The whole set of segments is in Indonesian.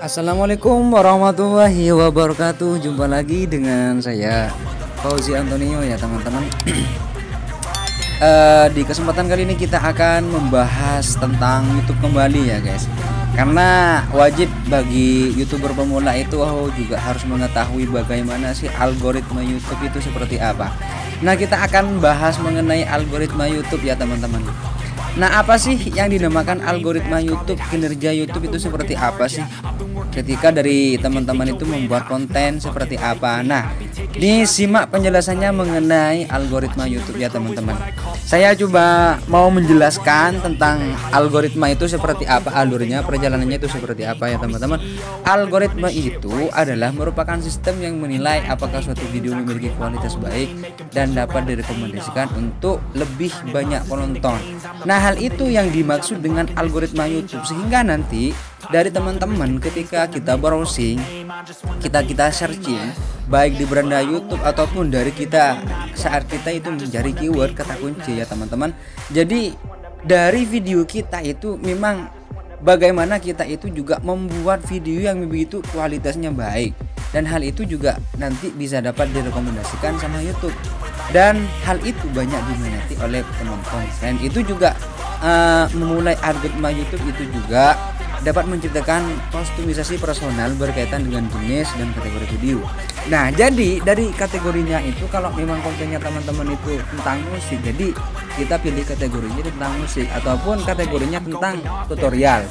Assalamualaikum warahmatullahi wabarakatuh. Jumpa lagi dengan saya Fauzi Antonio ya teman-teman. Di kesempatan kali ini kita akan membahas tentang YouTube kembali ya guys. Karena wajib bagi YouTuber pemula itu juga harus mengetahui bagaimana sih algoritma YouTube itu seperti apa. Nah, kita akan bahas mengenai algoritma YouTube ya teman-teman. Nah, apa sih yang dinamakan algoritma YouTube? Kinerja YouTube itu seperti apa sih ketika dari teman-teman itu membuat konten seperti apa? Nah, ini simak penjelasannya mengenai algoritma YouTube ya teman-teman. Saya coba mau menjelaskan tentang algoritma itu seperti apa, alurnya, perjalanannya itu seperti apa ya teman-teman. Algoritma itu adalah merupakan sistem yang menilai apakah suatu video memiliki kualitas baik dan dapat direkomendasikan untuk lebih banyak penonton. Nah, hal itu yang dimaksud dengan algoritma YouTube, sehingga nanti dari teman-teman ketika kita browsing, kita searching baik di beranda YouTube ataupun dari kita saat kita itu mencari keyword kata kunci ya teman-teman. Jadi dari video kita itu memang bagaimana kita itu juga membuat video yang begitu kualitasnya baik, dan hal itu juga nanti bisa dapat direkomendasikan sama YouTube, dan hal itu banyak diminati oleh penonton. Dan itu juga memulai algoritma YouTube itu juga dapat menciptakan kostumisasi personal berkaitan dengan jenis dan kategori video. Nah, jadi dari kategorinya itu kalau memang kontennya teman-teman itu tentang musik, jadi kita pilih kategorinya tentang musik, ataupun kategorinya tentang tutorial.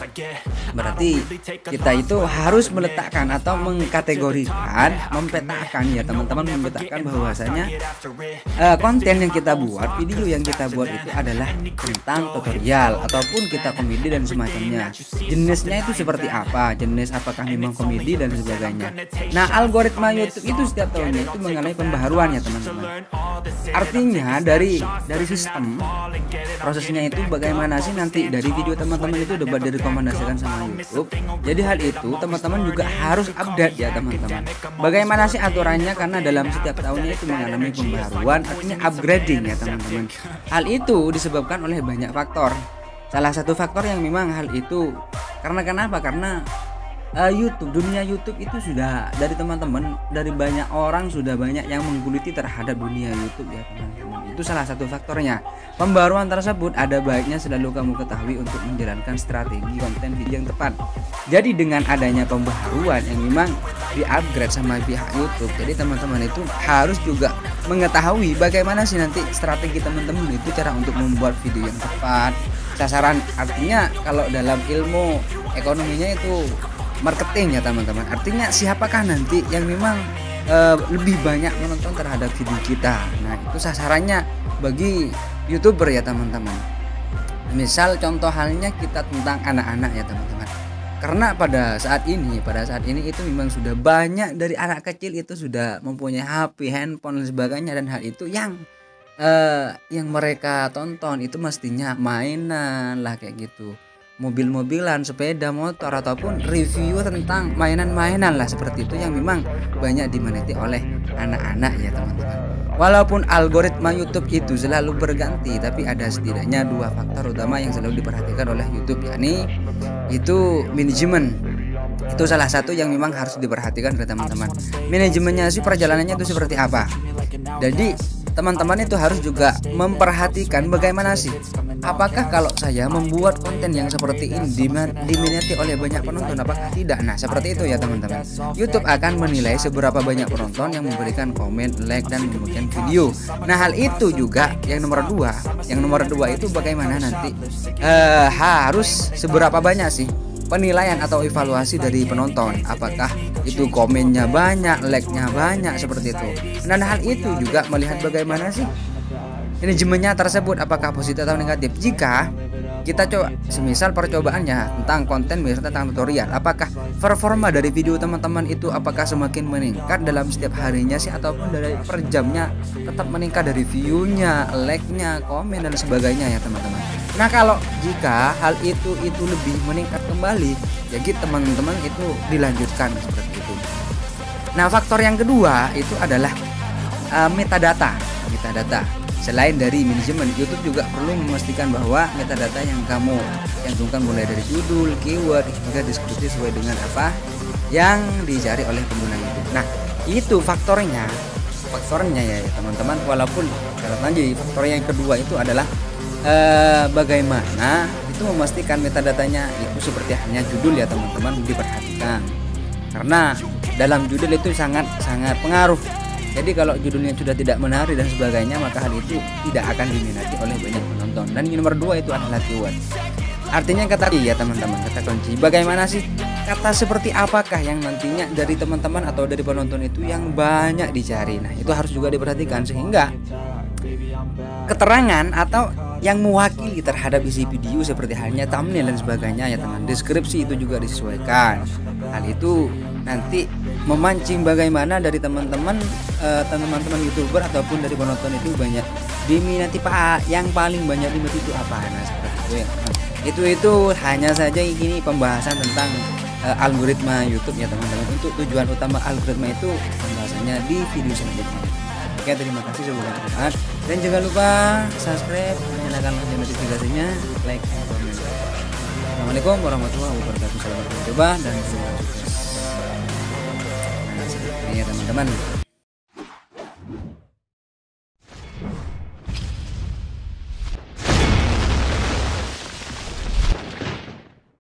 Berarti kita itu harus meletakkan atau mengkategorikan, mempetakan ya teman-teman, mempetakan bahwasanya konten yang kita buat, video yang kita buat itu adalah tentang tutorial ataupun kita komedi dan semacamnya. Jenisnya itu seperti apa, jenis apakah memang komedi dan sebagainya. Nah, algoritma YouTube itu setiap tahunnya itu mengalami pembaharuan ya teman-teman. Artinya dari sistem prosesnya itu bagaimana sih nanti dari video teman-teman itu dapat direkomendasikan sama YouTube. Jadi hal itu teman-teman juga harus update ya teman-teman. Bagaimana sih aturannya, karena dalam setiap tahunnya itu mengalami pembaharuan, artinya upgrading ya teman-teman. Hal itu disebabkan oleh banyak faktor. Salah satu faktor yang memang hal itu karena kenapa? Karena dunia YouTube itu sudah dari teman-teman, dari banyak orang sudah banyak yang menggeluti terhadap dunia YouTube ya teman-teman. Itu salah satu faktornya. Pembaruan tersebut ada baiknya selalu kamu ketahui untuk menjalankan strategi konten video yang tepat. Jadi dengan adanya pembaharuan yang memang di-upgrade sama pihak YouTube, jadi teman-teman itu harus juga mengetahui bagaimana sih nanti strategi teman-teman itu cara untuk membuat video yang tepat, sasaran. Artinya kalau dalam ilmu ekonominya itu marketing ya teman-teman, artinya siapakah nanti yang memang lebih banyak menonton terhadap video kita. Nah, itu sasarannya bagi YouTuber ya teman-teman. Misal contoh halnya kita tentang anak-anak ya teman-teman, karena pada saat ini itu memang sudah banyak dari anak kecil itu sudah mempunyai HP, handphone dan sebagainya, dan hal itu yang mereka tonton itu mestinya mainan lah kayak gitu, mobil-mobilan, sepeda motor, ataupun review tentang mainan-mainan lah seperti itu yang memang banyak diminati oleh anak-anak ya teman-teman. Walaupun algoritma YouTube itu selalu berganti, tapi ada setidaknya dua faktor utama yang selalu diperhatikan oleh YouTube, yakni itu manajemen. Itu salah satu yang memang harus diperhatikan oleh teman-teman. Manajemennya sih perjalanannya itu seperti apa. Jadi teman-teman itu harus juga memperhatikan bagaimana sih, apakah kalau saya membuat konten yang seperti ini diminati oleh banyak penonton, apakah tidak. Nah, seperti itu ya teman-teman. YouTube akan menilai seberapa banyak penonton yang memberikan komen, like, dan membagikan video. Nah, hal itu juga yang nomor dua itu bagaimana nanti harus seberapa banyak sih penilaian atau evaluasi dari penonton, apakah itu komennya banyak, like-nya banyak, seperti itu. Dan hal itu juga melihat bagaimana sih manajemennya tersebut, apakah positif atau negatif. Jika kita coba semisal percobaannya tentang konten misalnya tentang tutorial, apakah performa dari video teman-teman itu apakah semakin meningkat dalam setiap harinya sih, ataupun dari per jamnya tetap meningkat dari view-nya, like-nya, komen dan sebagainya ya teman-teman. Nah, kalau jika hal itu lebih meningkat kembali, jadi teman-teman itu dilanjutkan seperti itu. Nah, faktor yang kedua itu adalah metadata. Selain dari manajemen, YouTube juga perlu memastikan bahwa metadata yang kamu cantumkan mulai dari judul, keyword, hingga deskripsi sesuai dengan apa yang dicari oleh pengguna YouTube. Nah, itu faktornya ya teman-teman. Walaupun lanjut, faktor yang kedua itu adalah bagaimana itu memastikan metadatanya itu seperti halnya judul ya teman-teman, diperhatikan karena dalam judul itu sangat pengaruh. Jadi kalau judulnya sudah tidak menarik dan sebagainya, maka hal itu tidak akan diminati oleh banyak penonton. Dan yang nomor 2 itu adalah keyword. Artinya kata kunci ya teman-teman, kata kunci. Bagaimana sih kata seperti apakah yang nantinya dari teman-teman atau dari penonton itu yang banyak dicari. Nah, itu harus juga diperhatikan sehingga keterangan atau yang mewakili terhadap isi video seperti halnya thumbnail dan sebagainya ya teman. Deskripsi itu juga disesuaikan. Hal itu nanti memancing bagaimana dari teman-teman YouTuber ataupun dari penonton itu banyak diminati Pak, yang paling banyak diminati itu apa. Nah, seperti itu ya teman. Itu hanya saja ini pembahasan tentang algoritma YouTube ya teman-teman. Untuk tujuan utama algoritma itu pembahasannya di video selanjutnya. Oke, terima kasih sudah menonton dan jangan lupa subscribe, nyalakan lonceng notifikasinya, like, dan komen. Assalamualaikum warahmatullahi wabarakatuh. Selamat mencoba dan sukses. Nah, seperti ini ya teman-teman.